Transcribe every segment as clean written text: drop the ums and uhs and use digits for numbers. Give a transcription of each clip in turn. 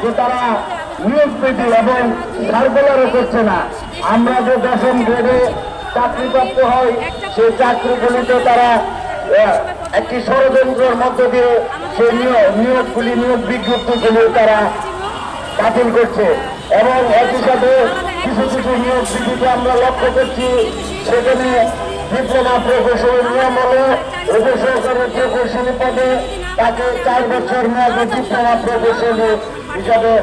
যে তারা নিয়োগ পেতে এবং সার্কুলারও করছে না। আমরা যে 10ম গ্রেডে চাকরিপ্রাপ্ত হয় সেই চাকরিগুলিতে তারা একটি ষড়যন্ত্রের মধ্য দিয়ে সেই নিয়োগগুলি নিয়োগ বিজ্ঞপ্তিগুলি তারা বাতিল করছে এবং একই সাথে কিছু কিছু নিয়োগ বিধিতে আমরা লক্ষ্য করছি সেখানে ডিপ্লোমা প্রকৌশলী নিয়ম হলে উপসহকারী প্রকৌশলী পদে তাকে 4 বছর মেয়াদে ডিপ্লোমা প্রকৌশলী হিসাবে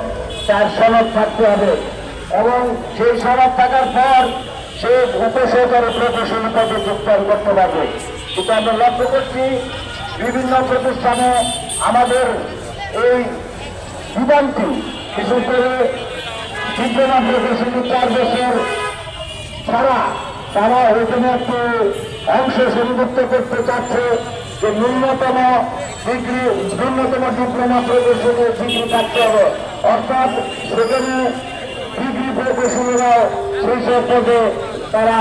তার সনদ থাকতে হবে এবং সেই সনদ থাকার পর সে উপসহকারী প্রকৌশলী পদে যোগদান করতে পারবে। কিন্তু আমরা লক্ষ্য করছি বিভিন্ন প্রতিষ্ঠানে আমাদের এই বিধানটি বিশেষ করে ডিপ্লোমা প্রকৌশলী 4 বছর ছাড়া তারা ওইখানে একটু অংশ শ্রেণীভুক্ত করতে চাচ্ছে যে ন্যূনতম ডিপ্লোমা প্রকৌশলীর ডিগ্রি থাকতে হবে, অর্থাৎ সেখানে ডিগ্রি প্রকৌশলীরাও সেই সব পদে তারা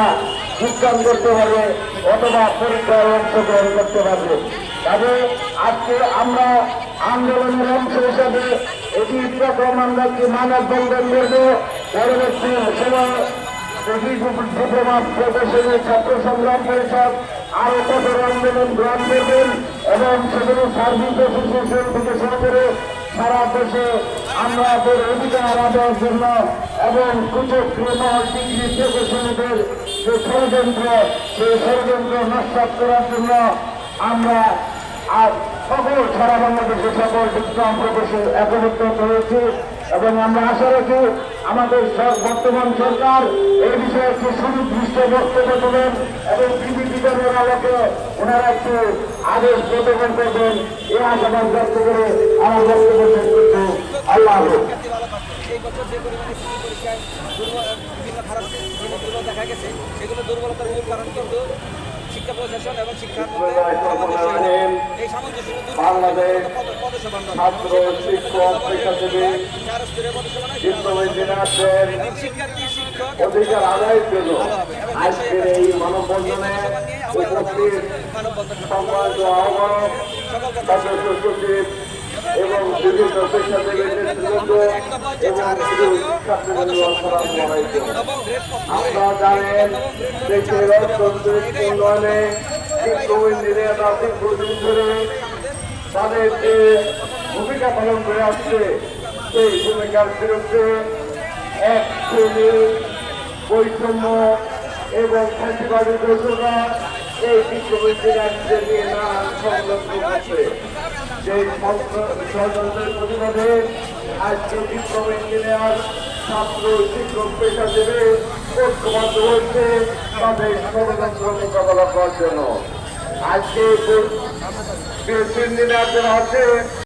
যোগদান করতে পারবে অথবা পরীক্ষায় অংশগ্রহণ করতে পারবে। তবে আজকে আমরা আন্দোলনের অংশ হিসাবে এটি প্রথম আমরা একটি মানববন্ধন করবো। পরবর্তী সময় ডিপ্লোমা প্রকৌশলী ছাত্র সংগ্রাম পরিষদ আরো কঠোর আন্দোলন গ্রহণ করবেন এবং সেগুলো সার্ভিস অ্যাসোসিয়েশন থেকে শুরু করে সারা দেশে আমরা অধিকার আদায়ের জন্য এবং সুযোগ ডিগ্রি প্রকৌশলীদের যে ষড়যন্ত্র সেই ষড়যন্ত্র নস্যাৎ করার জন্য আমরা আর সকল সারা বাংলাদেশের সকল ডিপ্লোমা প্রকৌশলী একত্রিত হয়েছি এবং আমরা আশা রাখি আমাদের বর্তমান সরকার এই বিষয়ে একটি সুনির্দিষ্ট বক্তব্য দেবেন এবং বিধি বিধানের আলোকে ওনারা একটু আদেশ প্রদান করবেন এই আশাবাদ ব্যক্ত করে আমার বক্তব্য শেষ করছি। আল্লাহ হাফেজ। দেখা গেছে সেগুলো দুর্বলতার মূল কারণ কিন্তু শিক্ষা প্রশাসন এবং শিক্ষার বাংলাদেশ ছাত্র শিক্ষক পেশাজীবী অধিকার আদায়ের জন্য আজকের এই মানববন্ধনে উপস্থিত সম্মানিত আহ্বায়ক সদস্য সচিব এবং বিভিন্ন পেশাজীবী নেতৃবৃন্দ এবং আপনারা জানেন দেশের অর্থনৈতিক উন্নয়নে শিক্ষকরা দীর্ঘদিন ধরে তাদের যে ভূমিকা পালন করে আসছে সেই ভূমিকার বিরুদ্ধে এক শ্রেণীর বৈষম্য এবং ফ্যাসিবাদী দোষরা এই বিশ্ববিদ্যালয়কে নিয়ে নানান ষড়যন্ত্র করছে। সেই ষড়যন্ত্রের প্রতিবাদে আজকে ডিপ্লোমা ইঞ্জিনিয়ার ছাত্র শিক্ষক পেশাজীবী ঐক্যবদ্ধ হয়েছে তাদের ষড়যন্ত্র মোকাবেলা করার জন্য। আজকে ইঞ্জিনিয়ার যারা আছে